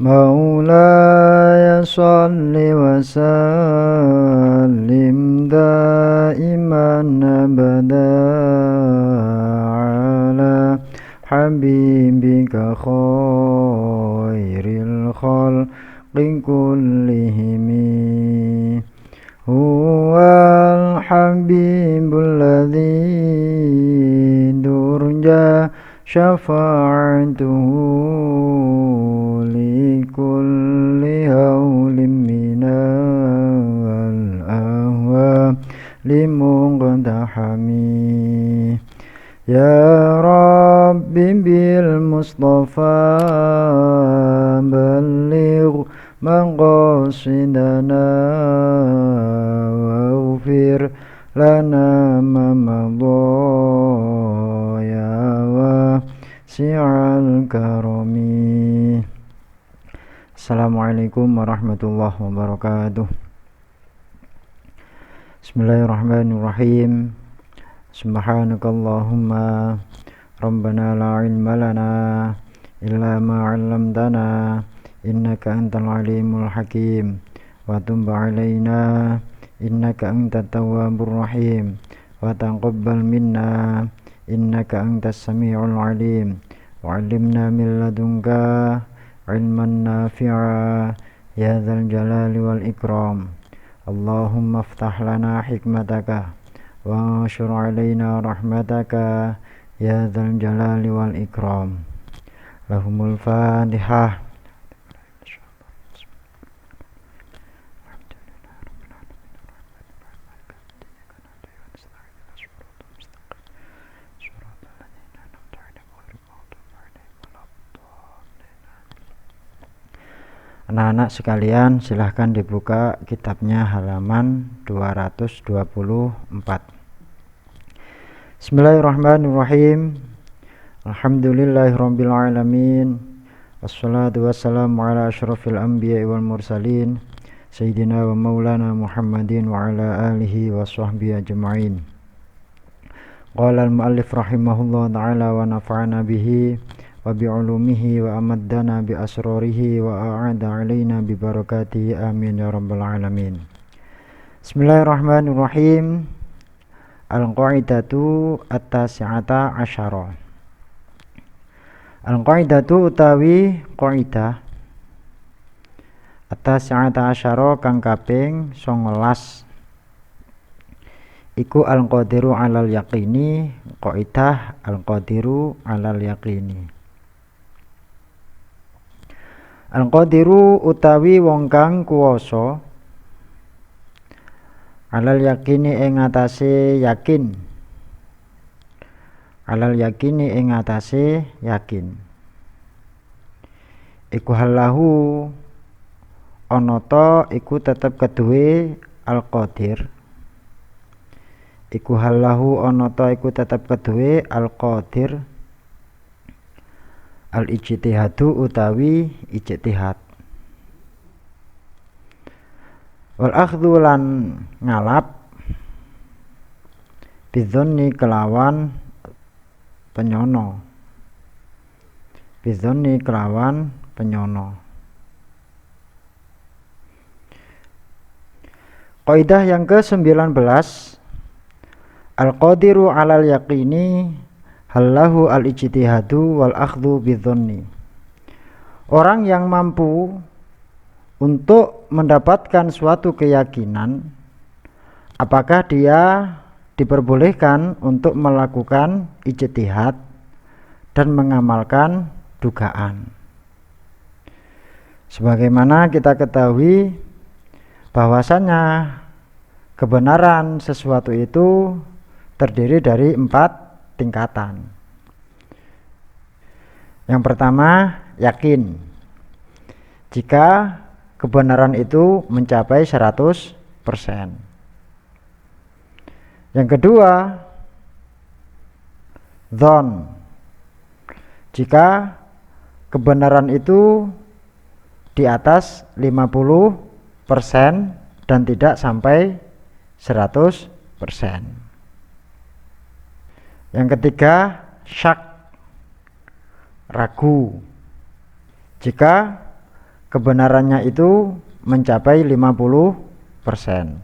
مولاي صل وسلم دائما أبدا على حبيبك خير الخلق كلهم هو الحبيب الذي ترجى شفاعته لكل هول من الأهوال مقتحم يا رب بالمصطفى بلغ مقاصدنا واغفر لنا ما مضى يا واسع الكرم. Assalamualaikum warahmatullahi wabarakatuh. Bismillahirrahmanirrahim. Subhanakallahumma rabbana la ilma lana illa ma 'allamtana innaka antal alimul hakim wa tub 'alaina innaka antat tawwabur rahim wa taqabbal minna innaka antas samiul alim wa 'allimna min ladunka ilman nafi'a ya dzal jalali wal ikram. Allahumma iftah lana hikmataka wa anshur 'alaina rahmataka ya dzal jalali wal ikram. Lahumul Fatihah. Anak-anak sekalian, silahkan dibuka kitabnya halaman 224. Bismillahirrahmanirrahim. Alhamdulillahirabbil alamin. Wassalatu wassalamu ala asyrafil anbiya'i wal mursalin sayyidina wa maulana Muhammadin wa ala alihi wa sahbihi ajma'in. Qala al-muallif rahimahullah ta'ala wa nafa'ana bihi wa bi'ulumihi wa amaddana bi asrarihi wa a'ada alaina bi barakatihi amin ya rabbal alamin. Bismillahirrahmanirrahim. Al-qaidatu at-tasi'ata asyara. Al-qaidatu utawi qaidah at-tasi'ata asyara kang kaping 19 iku al-qadiru 'alal yaqini. Qaidah al-qadiru 'alal yaqini. Al-qadiru utawi wong kang kuwasa 'alal yaqini ing atase yakin. 'Alal yaqini ing atase yakin. Iku halahu ana ta iku tetep keduwe al-qadir. Iku halahu ana ta iku tetep keduwe al-qadir. Al-ijtihadu utawi ijtihad. Wal akhdhu lan ngalap bidzanni kelawan penyono. Bidzanni kelawan penyono. Qaidah yang ke-19. Al-qadiru 'alal yaqini hallahu al-ijtihadu wal akhdhu bidzanni. Orang yang mampu untuk mendapatkan suatu keyakinan, apakah dia diperbolehkan untuk melakukan ijtihad dan mengamalkan dugaan. Sebagaimana kita ketahui bahwasanya kebenaran sesuatu itu terdiri dari 4 tingkatan. Yang pertama, yakin. Jika kebenaran itu mencapai 100%. Yang kedua, dzon. Jika kebenaran itu di atas 50% dan tidak sampai 100%. Yang ketiga, syak, ragu. Jika kebenarannya itu mencapai 50%.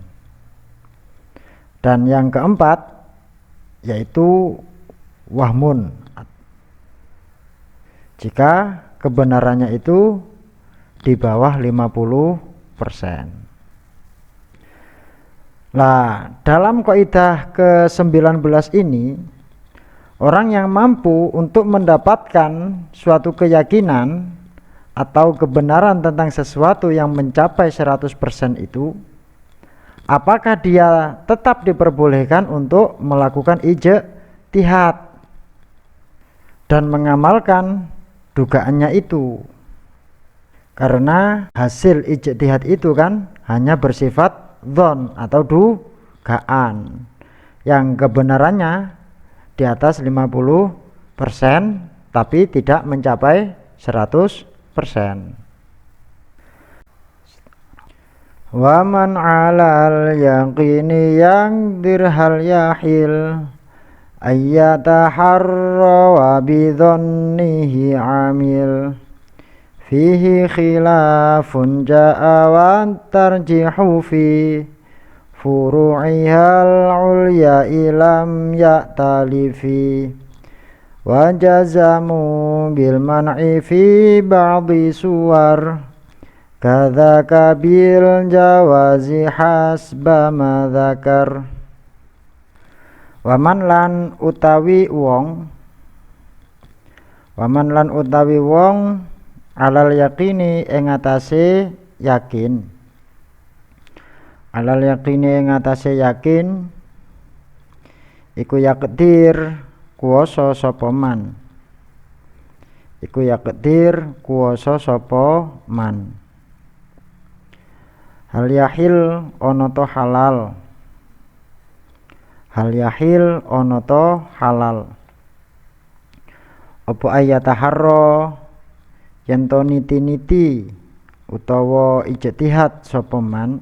Dan yang keempat yaitu wahmun, jika kebenarannya itu di bawah 50%. Nah, dalam kaidah ke-19 ini, orang yang mampu untuk mendapatkan suatu keyakinan atau kebenaran tentang sesuatu yang mencapai 100% itu, apakah dia tetap diperbolehkan untuk melakukan ijtihad dan mengamalkan dugaannya itu? Karena hasil ijtihad itu kan hanya bersifat dzon atau dugaan yang kebenarannya di atas 50% tapi tidak mencapai 100%. Wa man 'alal yaqini yang dirhal yahil ayyataharra wa bidhannihi 'amil fihi khilafun ja'a wa tarjihu fi furu'ihal ulya ilam ya'talifi wa jazamu bil man'i fi ba'di suwar kadzaka bil jawazi hasba ma dzakar. Waman lan utawi wong alal yakini ing atase yakin, alal yakini ing atase yakin iku yakdir kuwasa sapa man, iku yakdir kuwasa sapa man. Hal yahil ana to halal, hal yahil ana to halal apa ayataharra yen to niti-niti utawa ijtihad sapa man,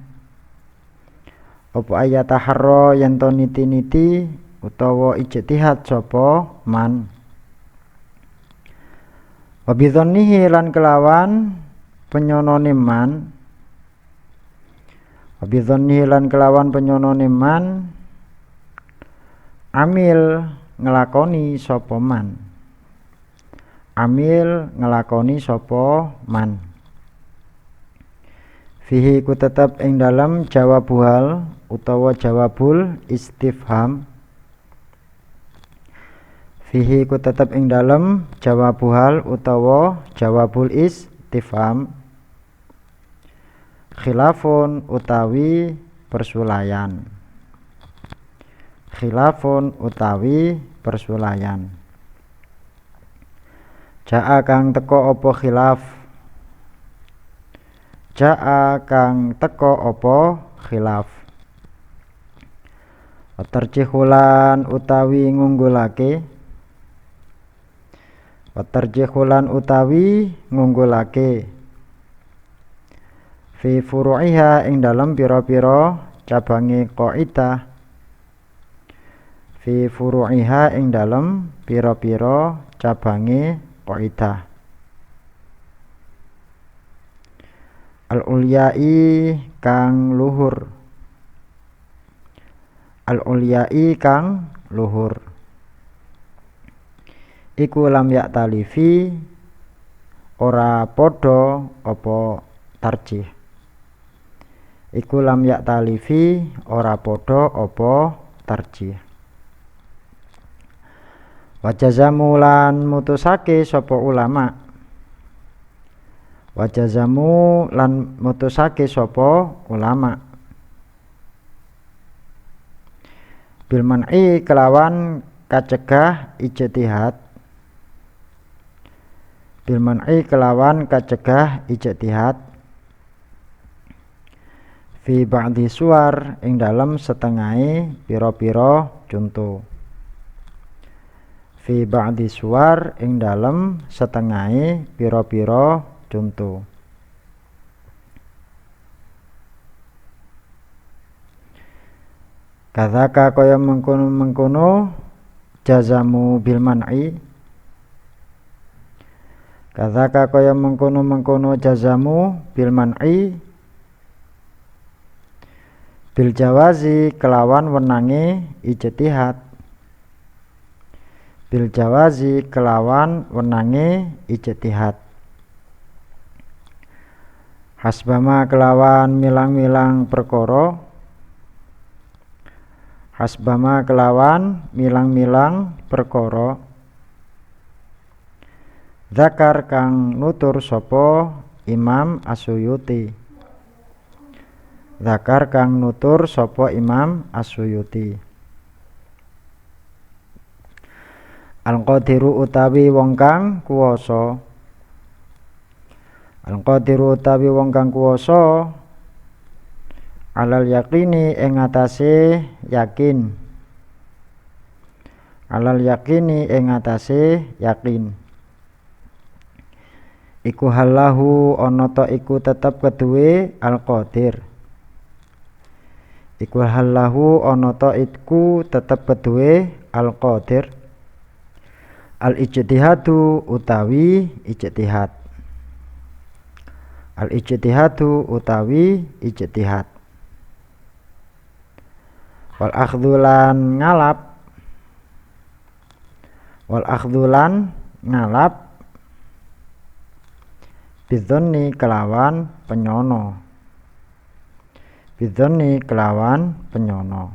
apa ayataharra yen to niti-niti utawa ijtihad sapa man, wa bidzannihi lan kelawan penyonone man, wa bidzannihi lan kelawan penyonone man amil ngelakoni sapa man, amil ngelakoni sapa man. Fihi ku tetep ing dalam jawabul hal utawa jawabul istifham, fihi ku tetep ing dalam jawabul hal utawa jawabul istifham khilafun utawi persulayan, khilafun utawi persulayan. Ja'a kang teko apa khilaf, ja'a kang teko apa khilaf. Watarjihulan utawi ngunggulake, watarjihulan utawi ngunggulake fi furu'iha ing dalam pira-pira cabange qaidah, fi furu'iha ing dalam pira-pira cabange qaidah. Al-ulyai kang luhur, al-ulyai kang luhur iku lam yaktalifi ora padha apa tarjih, iku lam yaktalifi ora padha apa tarjih. Wajazamu lan mutusake sapa ulama, wajazamu lan mutusake sapa ulama bil man'i kelawan kacegah ijtihad, bil man'i kelawan kacegah ijtihad fi ba'di suwar ing dalam setengahe pira-pira contoh, fi ba'di suwar ing dalam setengahe pira-pira contoh. Kadzaka kaya mengkono jazamu bil man'i, Kadzaka kaya mengkono-mengkono jazamu bil man'i bil jawazi kelawan wenange ijtihad. Bil jawazi kelawan wenange ijtihad. Hasbama kelawan milang-milang perkara. Hasbama kelawan milang-milang perkara. Zakar kang nutur sapa Imam As-Suyuti. Zakar kang nutur sapa Imam As-Suyuti. Al-Qadiru utawi wong kang kuwasa. Al-Qadiru utawi wong kang kuwasa alal yakini ing atase yakin. Alal yakini ing atase yakin. Iku halahu ana ta iku tetep keduwe al-qadir. Iku halahu ana ta iku tetep keduwe al-qadir. Al-ijtihadu utawi ijtihad. Al-ijtihadu utawi ijtihad. Wal akhdhulan ngalap. Wal akhdhulan ngalap bidzonni kelawan penyono. Bidzonni kelawan penyono.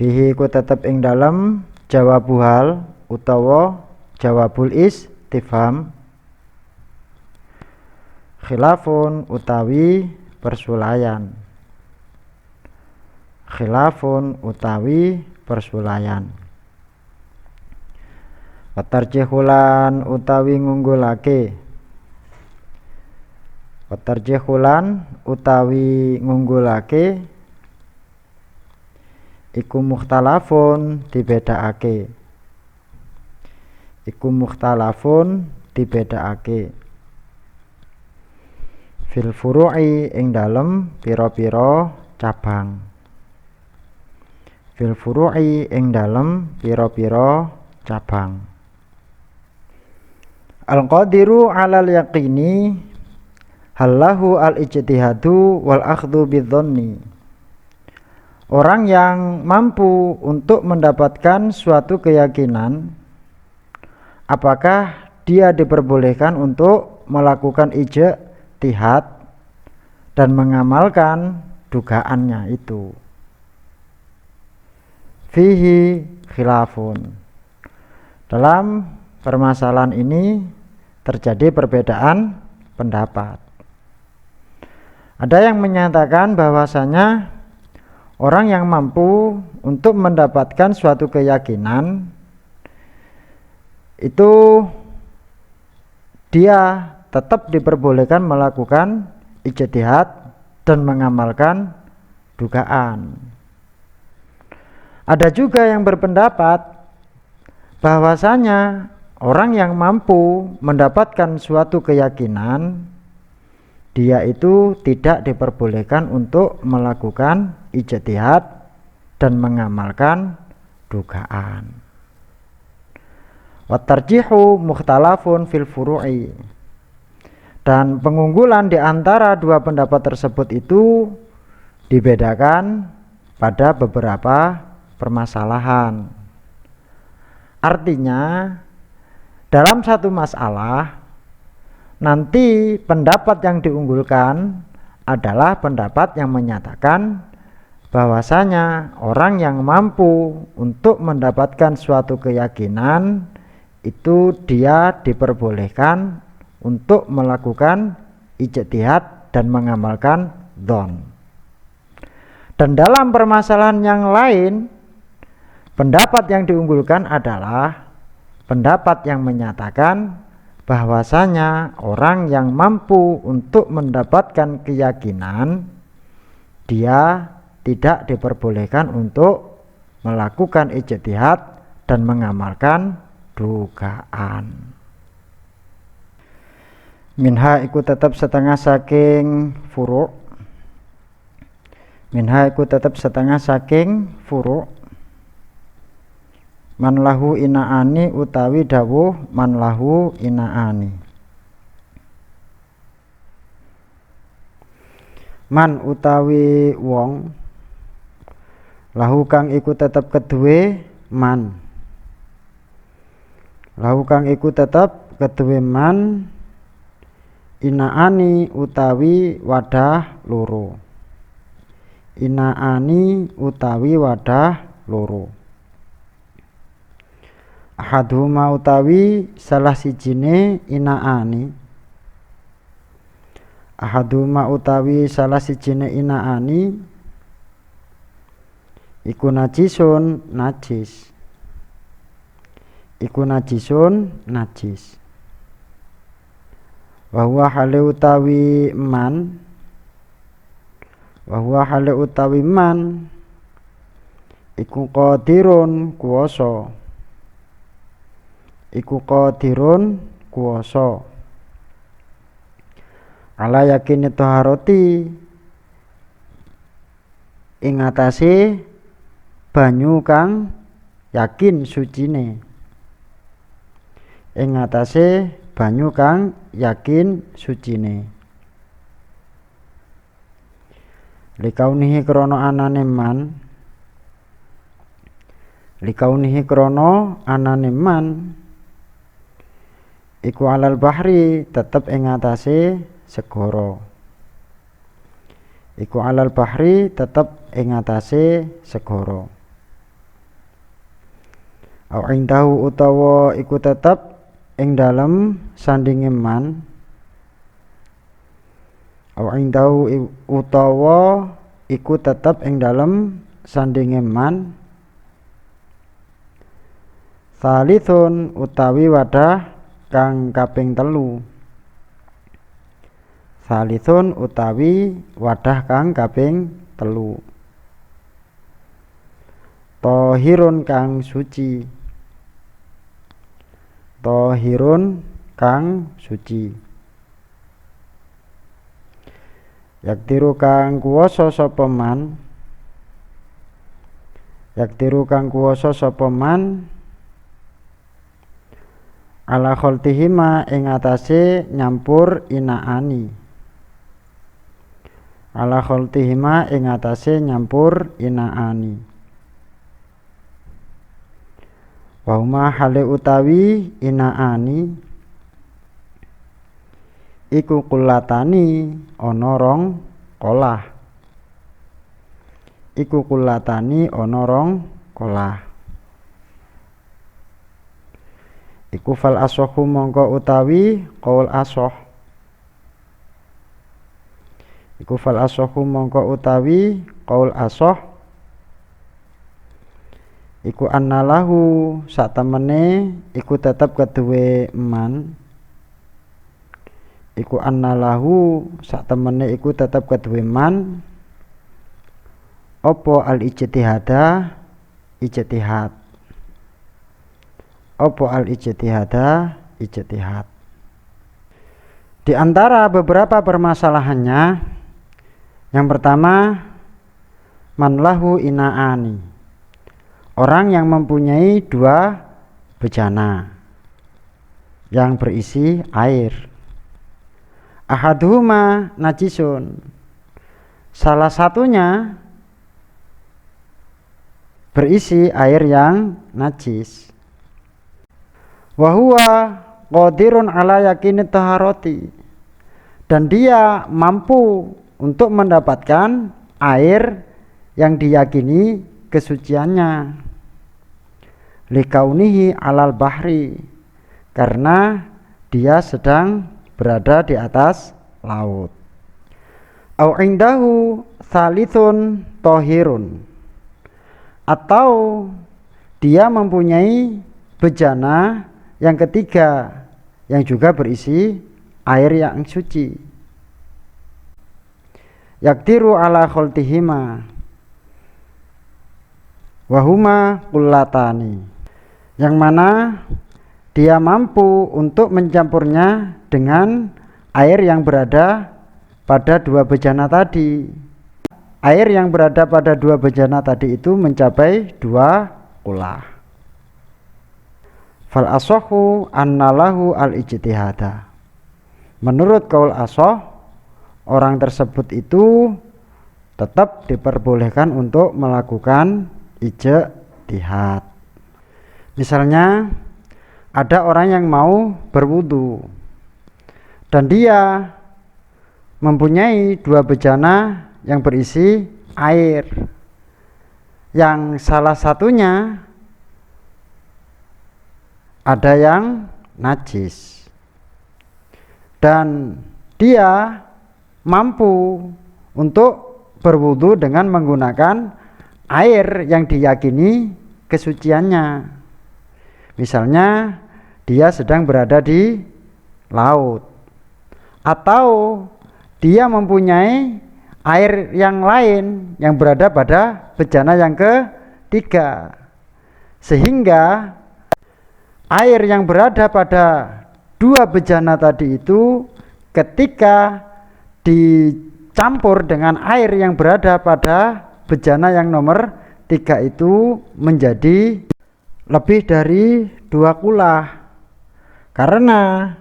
Fihi ku tetep ing dalem jawabu hal utawa jawabul istifham. Khilafun utawi persulayan. Khilafun utawi persulayan. Watarjihulan utawi ngunggulake. Watarjihulan utawi ngunggulake iku mukhtalafun dibedakake. Iku mukhtalafun dibedakake. Fil furu'i ing dalem pira-pira cabang. Fil furu'i ing dalem pira-pira cabang. Al-qadiru 'alal yaqini halahu al-ijtihadu wal akhdhu bidzanni. Orang yang mampu untuk mendapatkan suatu keyakinan, apakah dia diperbolehkan untuk melakukan ijtihad dan mengamalkan dugaannya itu. Fihi khilafun. Dalam permasalahan ini terjadi perbedaan pendapat. Ada yang menyatakan bahwasanya orang yang mampu untuk mendapatkan suatu keyakinan itu dia tetap diperbolehkan melakukan ijtihad dan mengamalkan dugaan. Ada juga yang berpendapat bahwasanya orang yang mampu mendapatkan suatu keyakinan, dia itu tidak diperbolehkan untuk melakukan ijtihad dan mengamalkan dugaan. Watarjihu mukhtalafun fil furu'i. Dan pengunggulan di antara dua pendapat tersebut itu dibedakan pada beberapa permasalahan. Artinya dalam satu masalah nanti pendapat yang diunggulkan adalah pendapat yang menyatakan bahwasanya orang yang mampu untuk mendapatkan suatu keyakinan itu dia diperbolehkan untuk melakukan ijtihad dan mengamalkan dzon. Dan dalam permasalahan yang lain, pendapat yang diunggulkan adalah pendapat yang menyatakan bahwasanya orang yang mampu untuk mendapatkan keyakinan, dia tidak diperbolehkan untuk melakukan ijtihad dan mengamalkan dugaan. Minha iku tetap setengah saking furu'. Minha iku tetap setengah saking furu'. Man lahu inaani utawi dawuh man lahu inaani. Man utawi wong lahu kang iku tetep keduwe man. Lahu kang iku tetep keduwe man inaani utawi wadah loro. Inaani utawi wadah loro. Ahadhuma utawi salah sijine inaani. Ahadhuma utawi salah sijine inaani iku najisun najis. Iku najisun najis. Wa huwa hale utawi man. Wa huwa hale utawi man iku qadirun kuwasa. Iku qadirun kuwasa ala yakini taharati ing atase banyu kang yakin sucine. Ing atase banyu kang yakin sucine. Likaunihi krana anane man. Likaunihi krana anane man iku alal bahri tetep ing atase segara. Iku alal bahri tetep ing atase segara. Au indahu utawa iku tetep ing dalem sandinge man. Au indahu utawa iku tetep ing dalem sandinge man. Salithun utawi wadah kang kaping telu. Salithun utawi wadah kang kaping telu. Tahirun kang suci. Tahirun kang suci. Yaktiru kang kuwasa sapa man. Yaktiru kang kuwasa sapa man ala kholtihima ing atase nyampur inaani. Ala kholtihima ing atase nyampur inaani. Wa huma hale utawi inaani iku kulatani ana rong kolah. Iku kulatani ana rong kolah. Iku fal asohu mongko utawi qaul asoh. Iku fal asohu mongko utawi qaul asoh. Iku annalahu sak temene iku tetep keduwe man. Iku annalahu sak temene iku tetep keduwe man. Apa al ijtihada ijtihad. Apa al-ijtihada ijtihad. Di antara beberapa permasalahannya, yang pertama man lahu inaani. Orang yang mempunyai dua bejana yang berisi air. Ahaduhuma najisun. Salah satunya berisi air yang najis. Wa huwa qadirun ala yakini taharati. Dan dia mampu untuk mendapatkan air yang diyakini kesuciannya. Likaunihi alal bahri. Karena dia sedang berada di atas laut. Au indahu salithun tohirun. Atau dia mempunyai bejana yang ketiga yang juga berisi air yang suci. Yaktiru ala kholtihima wahuma kullatani, yang mana dia mampu untuk mencampurnya dengan air yang berada pada dua bejana tadi. Air yang berada pada dua bejana tadi itu mencapai 2 kulah. Fal asohu annalahu al-ijtihada. Menurut kaul asoh, orang tersebut itu tetap diperbolehkan untuk melakukan ijtihad. Misalnya ada orang yang mau berwudu dan dia mempunyai 2 bejana yang berisi air, yang salah satunya ada yang najis, dan dia mampu untuk berwudu dengan menggunakan air yang diyakini kesuciannya. Misalnya dia sedang berada di laut, atau dia mempunyai air yang lain yang berada pada bejana yang ketiga, sehingga air yang berada pada 2 bejana tadi itu ketika dicampur dengan air yang berada pada bejana yang nomor 3 itu menjadi lebih dari 2 kulah, karena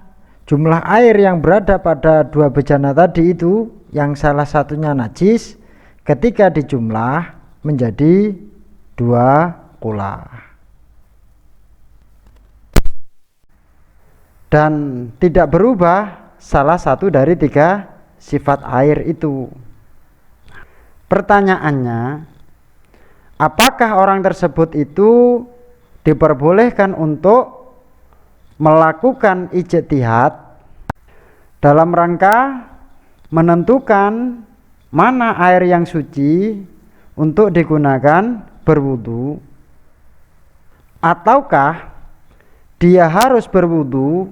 jumlah air yang berada pada 2 bejana tadi itu yang salah satunya najis ketika dijumlah menjadi 2 kulah. Dan tidak berubah salah satu dari 3 sifat air itu. Pertanyaannya, apakah orang tersebut itu diperbolehkan untuk melakukan ijtihad dalam rangka menentukan mana air yang suci untuk digunakan berwudu, ataukah dia harus berwudu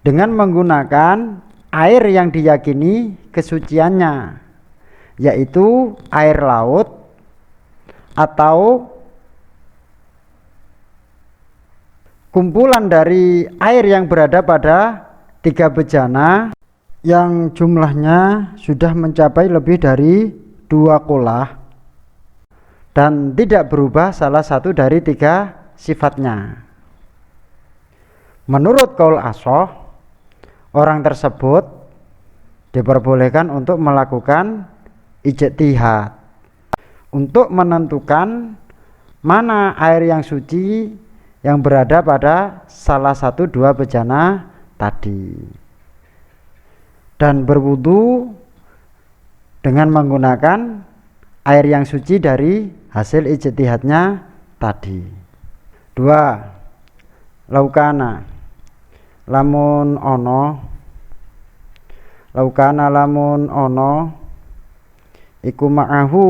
dengan menggunakan air yang diyakini kesuciannya, yaitu air laut atau kumpulan dari air yang berada pada 3 bejana yang jumlahnya sudah mencapai lebih dari 2 kulah dan tidak berubah salah satu dari 3 sifatnya. Menurut kaul asoh, orang tersebut diperbolehkan untuk melakukan ijtihad untuk menentukan mana air yang suci yang berada pada salah satu 2 bejana tadi, dan berwudu dengan menggunakan air yang suci dari hasil ijtihadnya tadi. 2. Laukana lamun ono iku ma'ahu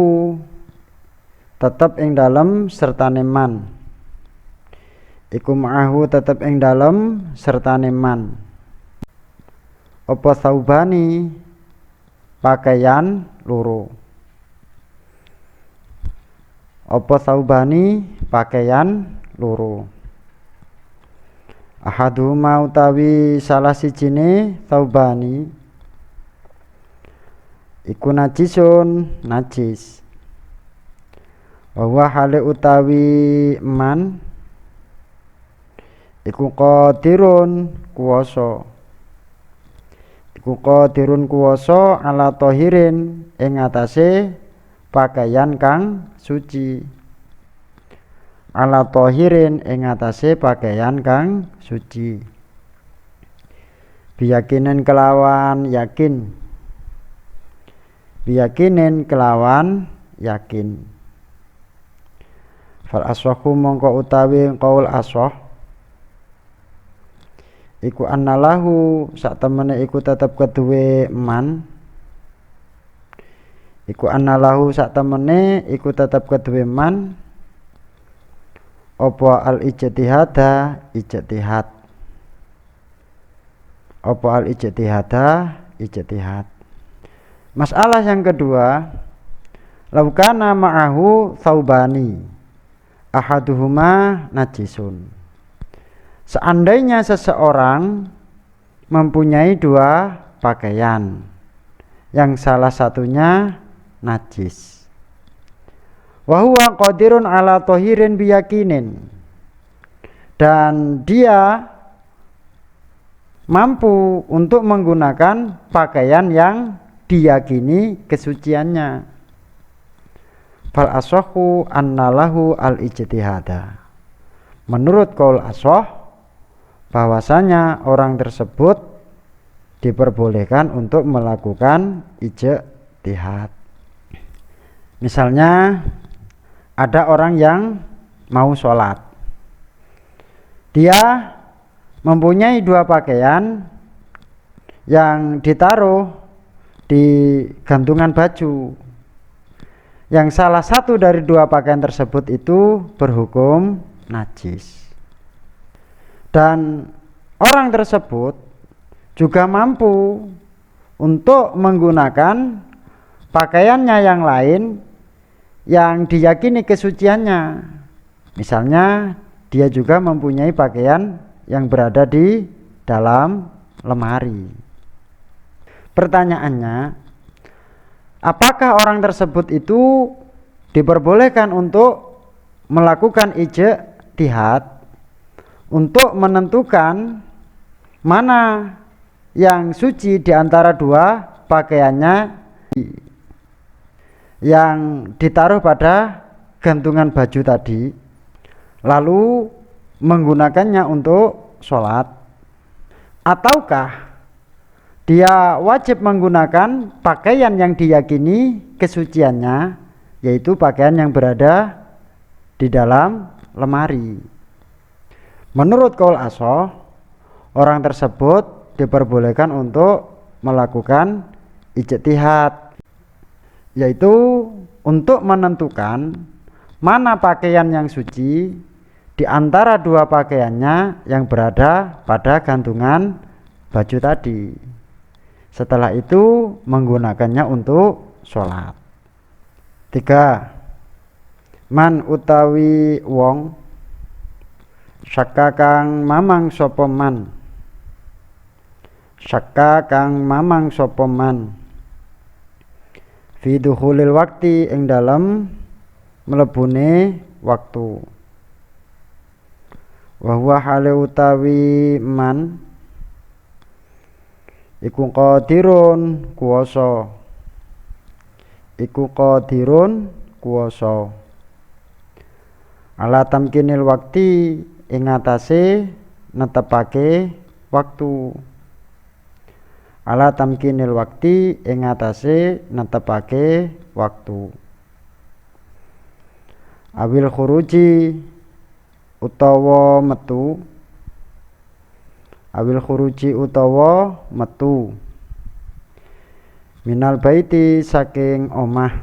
tetep ing dalem sertane man, iku ma'ahu tetep ing dalem sertane man apa saubani pakaian loro, apa saubani pakaian loro. Ahaduma utawi salah sijine saubani iku najisun najis, wa hale utawi man iku qadirun kuwasa, iku qadirun kuwasa ala tahirin ing atase pakaian kang suci, ala tahirin ing atase pakaian kang suci, biyakinin kelawan yakin, biyakinin kelawan yakin. Fal aswahu mongko utawi qaul aswah iku annalahu sak temene iku tetep keduwe man, iku annalahu sak temene iku tetep keduwe man apa al ijtihada ijtihad, apa al ijtihada ijtihad. Masalah yang kedua, laukana ma'ahu saubani ahaduhuma najisun. Seandainya seseorang mempunyai 2 pakaian yang salah satunya najis, wa huwa qadirun ala tahirin biyakinin, dan dia mampu untuk menggunakan pakaian yang diyakini kesuciannya. Fal ashahu annalahu al-ijtihada. Menurut qaul ashah, bahwasanya orang tersebut diperbolehkan untuk melakukan ijtihad. Misalnya ada orang yang mau sholat, dia mempunyai dua pakaian yang ditaruh di gantungan baju. Yang salah satu dari dua pakaian tersebut itu berhukum najis. Dan orang tersebut juga mampu untuk menggunakan pakaiannya yang lain yang diyakini kesuciannya. Misalnya dia juga mempunyai pakaian yang berada di dalam lemari. Pertanyaannya, apakah orang tersebut itu diperbolehkan untuk melakukan ijtihad untuk menentukan mana yang suci di antara dua pakaiannya yang ditaruh pada gantungan baju tadi, lalu menggunakannya untuk sholat, ataukah dia wajib menggunakan pakaian yang diyakini kesuciannya, yaitu pakaian yang berada di dalam lemari. Menurut qaul ashah, orang tersebut diperbolehkan untuk melakukan ijtihad, yaitu untuk menentukan mana pakaian yang suci di antara dua pakaiannya yang berada pada gantungan baju tadi. Setelah itu menggunakannya untuk sholat. 3. Man utawi wong syakka kang mamang sapa man. Syakka kang mamang sapa man fi dukhulil waqti ing dalem mlebune waktu. Wa huwa hale utawi man iku qadirun kuwasa. Iku qadirun kuwasa ala tamkinil waqti ing atase netepake waktu. Ala tamkinil waqti ing atase netepake waktu. Awil khuruji utawa metu. Awil khuruji utawa metu minal baiti saking omah.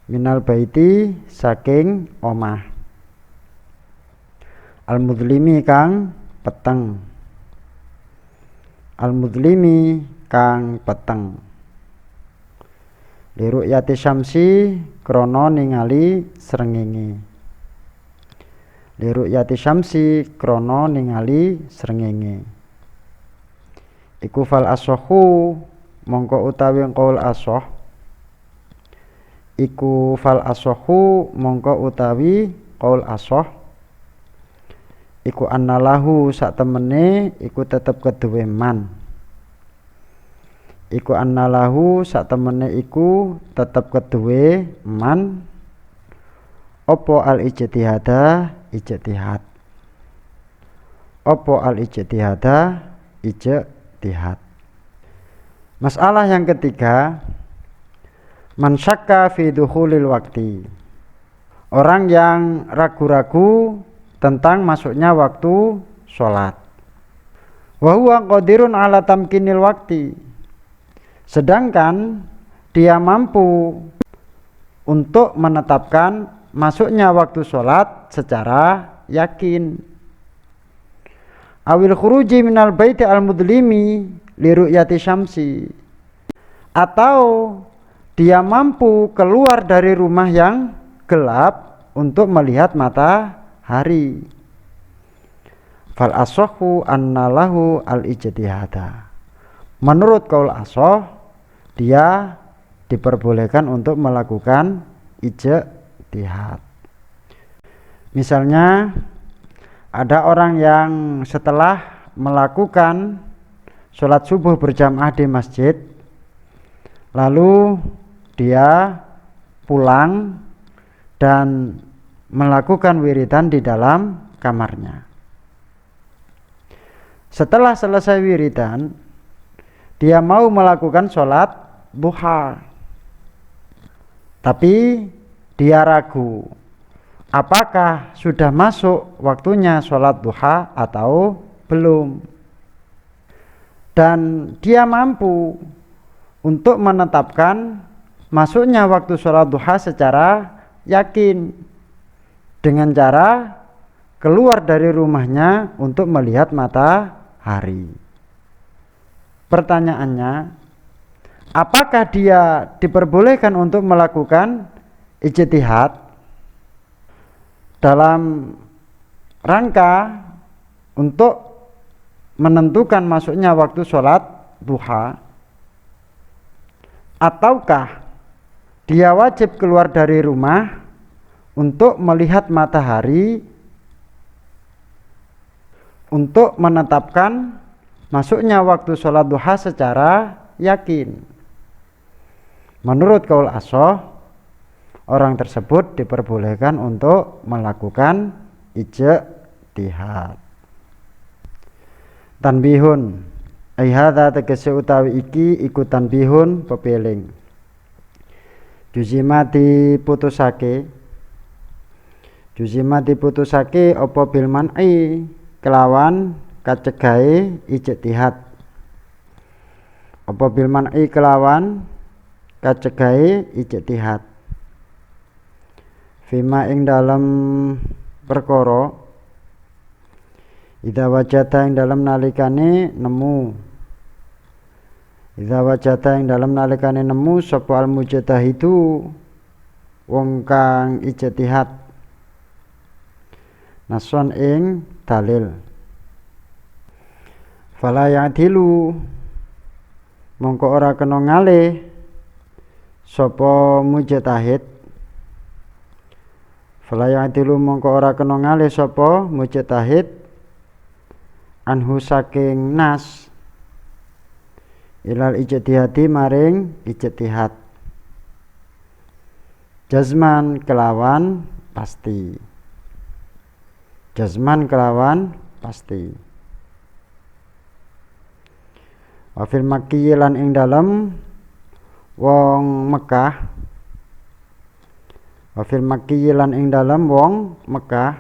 Minal baiti saking omah. Al mudlimi kang peteng. Al mudlimi kang peteng. Liru yati syamsi krono ningali srengenge. Liru yati syamsi krono ningali srengenge. Iku fal ashahu mongko utawi qaul ashah. Iku fal ashahu mongko utawi qaul ashah. Iku annalahu sak temene iku tetep keduwe man. Iku annalahu sak temene iku tetep keduwe man. Opo al ijtihada ijtihad. Opo al ijtihada ijtihad. Masalah yang ketiga, man syakka fi dukhulil waqti. Orang yang ragu-ragu tentang masuknya waktu sholat. Wa huwa qadirun ala tamkinil waqti. Sedangkan dia mampu untuk menetapkan masuknya waktu sholat secara yakin. Awil khuruji minal baiti al mudlimi li ru'yati syamsi. Atau dia mampu keluar dari rumah yang gelap untuk melihat matahari. Fal ashahu annalahu al ijtihada. Menurut qaul ashah, dia diperbolehkan untuk melakukan ijtihad. Misalnya Ada orang yang setelah melakukan sholat subuh berjamaah di masjid, lalu dia pulang dan melakukan wiridan di dalam kamarnya. Setelah selesai wiridan, dia mau melakukan sholat duha, tapi dia ragu apakah sudah masuk waktunya sholat duha atau belum. Dan dia mampu untuk menetapkan masuknya waktu sholat duha secara yakin dengan cara keluar dari rumahnya untuk melihat matahari. Pertanyaannya, apakah dia diperbolehkan untuk melakukan ijtihad dalam rangka untuk menentukan masuknya waktu sholat duha, ataukah dia wajib keluar dari rumah untuk melihat matahari untuk menetapkan masuknya waktu sholat duha secara yakin? Menurut qaul ashah, orang tersebut diperbolehkan untuk melakukan ijtihad. Tanbihun, ai hadza tegese utawi iki iku tanbihun pepeling. Juzima diputusake apa bil man'i kelawan kacegahe ijtihad. Apa bil man'i kelawan kacegahe ijtihad. Fima ing dalam perkara idza wajada ing dalam nalikane nemu sapa al mujtahidu wong kang ijtihad nason ing dalil. Fala ya'dilu mongko ora kena ngalih sapa mujtahid. Fala ya'dilu mongko ora kena ngalih sapa mujtahid anhu saking nas ilal ijtihadi maring ijtihad jazman kelawan pasti. Wa fil Makkiyyi lan ing dalem wong Mekah,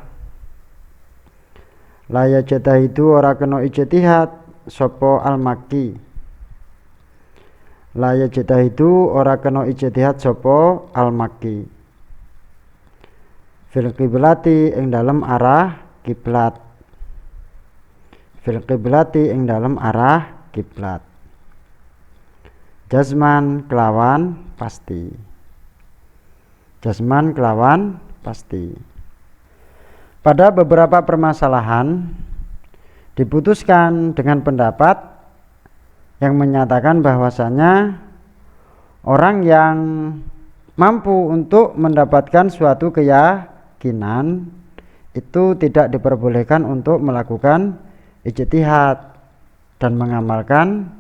la yajtahidu ora kena ijtihad sapa al-Makki. Fil qiblati ing dalem arah kiblat. Jazman kelawan pasti. Pada beberapa permasalahan diputuskan dengan pendapat yang menyatakan bahwasanya orang yang mampu untuk mendapatkan suatu keyakinan itu tidak diperbolehkan untuk melakukan ijtihad dan mengamalkan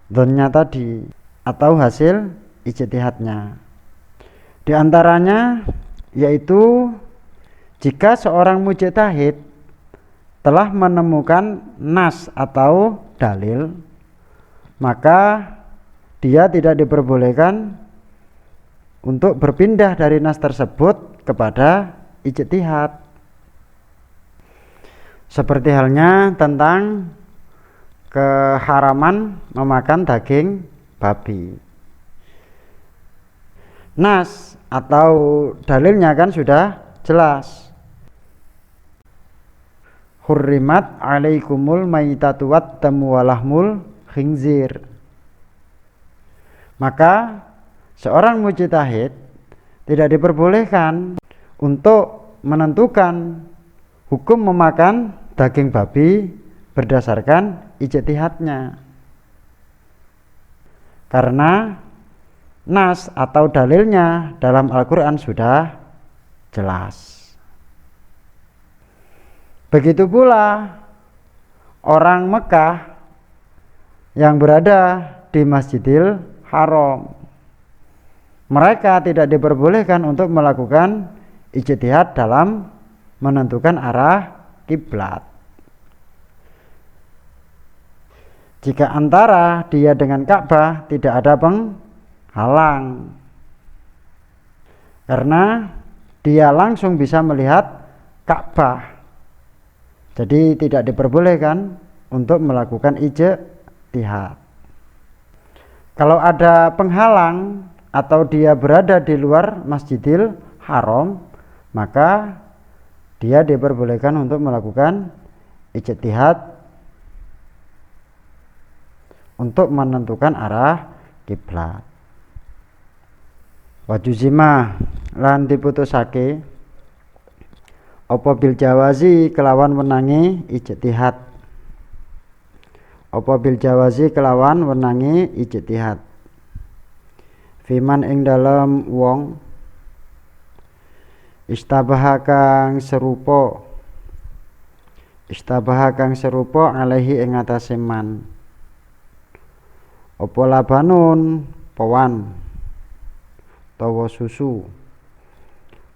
dzannya tadi atau hasil ijtihadnya. Di antaranya yaitu jika seorang mujtahid telah menemukan nas atau dalil, maka dia tidak diperbolehkan untuk berpindah dari nas tersebut kepada ijtihad. Seperti halnya tentang keharaman memakan daging babi. Nas atau dalilnya kan sudah jelas. Hurrimat alaikumul maitatu wattamu walahmul khinzir. Maka seorang mujtahid tidak diperbolehkan untuk menentukan hukum memakan daging babi berdasarkan ijtihadnya, karena nas atau dalilnya dalam Al-Quran sudah jelas. Begitu pula orang Mekah yang berada di Masjidil Haram, mereka tidak diperbolehkan untuk melakukan ijtihad dalam menentukan arah kiblat. Jika antara dia dengan Ka'bah tidak ada penghalang, karena dia langsung bisa melihat Ka'bah, jadi tidak diperbolehkan untuk melakukan ijtihad. Kalau ada penghalang atau dia berada di luar Masjidil Haram, maka dia diperbolehkan untuk melakukan ijtihad untuk menentukan arah kiblat. Wajuzima lan diputusake apa bil jawazi kelawan wenange ijtihad. Apa bil jawazi kelawan wenange ijtihad. Fiman ing dalem wong istabaha kang serupa alaihi ing atase man apa labanun pawan utawa susu,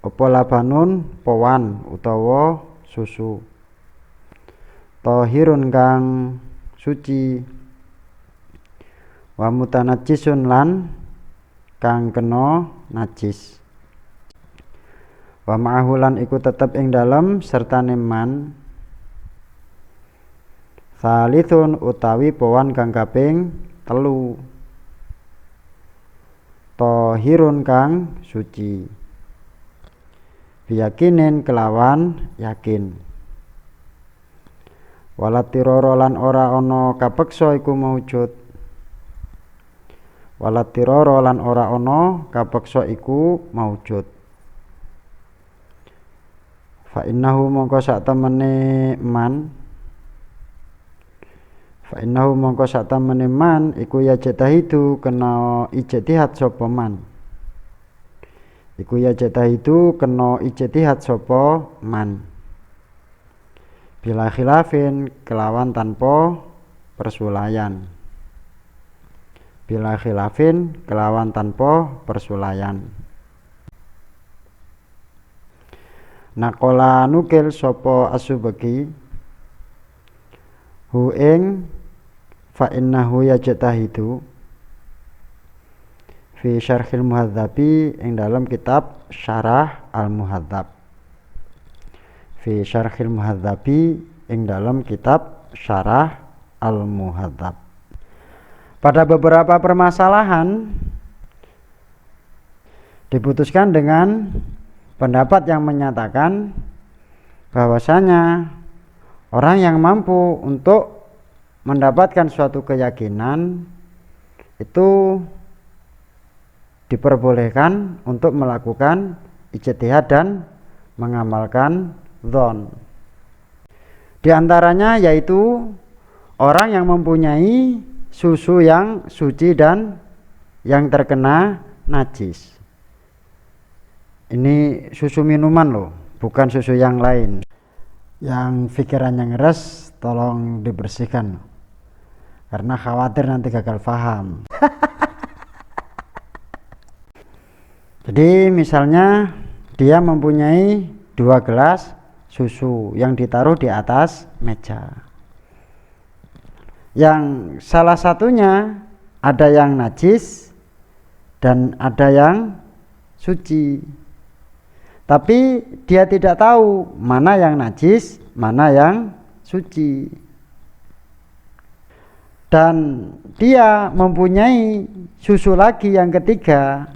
apa labanun pawan utawa susu, tahirun kang suci, wa mutanajjisun lan kang kena najis, wa ma'ahulan iku tetep ing dalem sertane man salithun utawi pawan kang kaping telu, tahirun kang suci, biyakinin kelawan yakin, walatiroro lan ora ana kapeksa iku maujud, walatiroro lan ora ana kapeksa iku maujud. Fa innahu mongko sak temene man iku ya jatahidu kena ijtihad sapa man. Bila khilafin kelawan tanpa persulayan. Nakola nukil sapa Asubaki hu ing fa innahu yajtahidu fi syarhil muhadzabi ing dalam kitab Syarah al-Muhadzab. Pada beberapa permasalahan diputuskan dengan pendapat yang menyatakan bahwasanya orang yang mampu untuk mendapatkan suatu keyakinan itu diperbolehkan untuk melakukan ijtihad dan mengamalkan dzon. Di antaranya yaitu orang yang mempunyai susu yang suci dan yang terkena najis. Ini susu minuman loh, bukan susu yang lain. Yang pikirannya ngeres tolong dibersihkan, karena khawatir nanti gagal paham. Jadi misalnya dia mempunyai 2 gelas susu yang ditaruh di atas meja. Yang salah satunya ada yang najis dan ada yang suci. Tapi dia tidak tahu mana yang najis, mana yang suci. Dan dia mempunyai susu lagi yang ketiga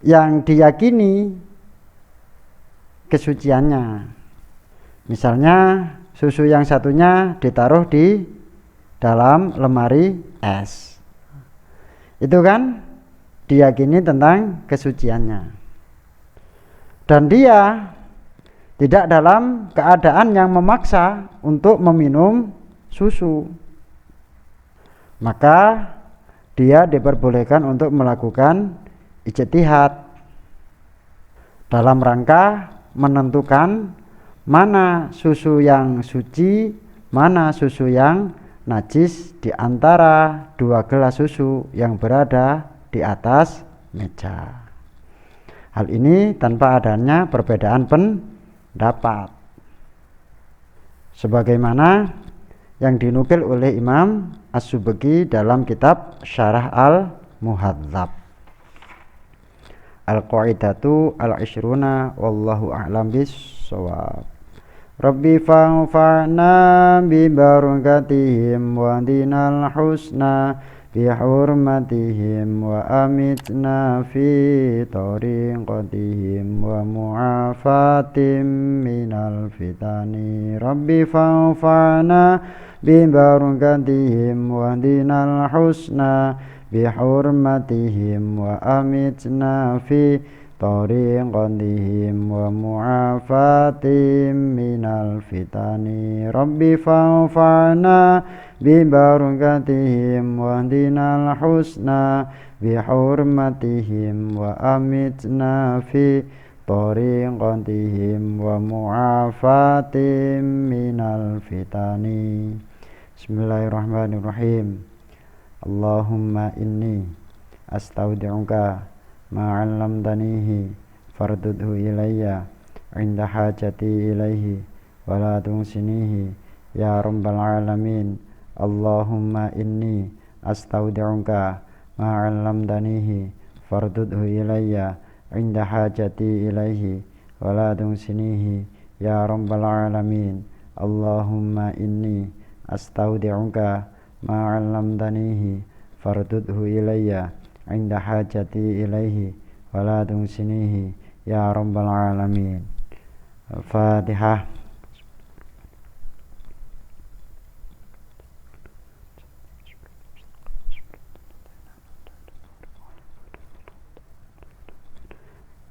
yang diyakini kesuciannya. Misalnya susu yang satunya ditaruh di dalam lemari es. Itu kan diyakini tentang kesuciannya. Dan dia tidak dalam keadaan yang memaksa untuk meminum susu. Maka dia diperbolehkan untuk melakukan ijtihad dalam rangka menentukan mana susu yang suci, mana susu yang najis di antara 2 gelas susu yang berada di atas meja. Hal ini tanpa adanya perbedaan pendapat, sebagaimana yang dinukil oleh Imam As-Subki dalam kitab Syarah Al-Muhadzab. Al-Qaidatu Al-Ishruna wallahu a'lam bis-shawab. Rabbi fa'fa'na bi barakatihim wa dinal husna bi hurmatihim wa amitna fi tariqatihim wa mu'afatim minal fitani. Rabbi fa'fa'na bi barakatihim wa dinal husna bihurmatihim wa amitna fi tariqatihim wa mu'afatim minal fitani. Rabbi fa'fa'na bi barakatihim wa dinal husna bihurmatihim wa amitna fi tariqatihim wa mu'afatim minal fitani. Bismillahirrahmanirrahim. Allahumma inni astaudi'uka ma 'allamtanihi fardudhu ilayya 'inda hajati ilaihi wa la tunsinihi ya rabbal alamin. Allahumma inni astaudi'uka ma 'allamtanihi fardudhu ilayya 'inda hajati ilaihi wa la tunsinihi ya rabbal alamin. Allahumma inni astaudi'uka ma 'allamtanihi fardudhu ilayya 'inda hajati ilaihi wa la tunsinihi ya rabbal alamin. Al-Fatihah.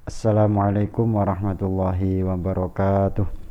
Assalamualaikum warahmatullahi wabarakatuh.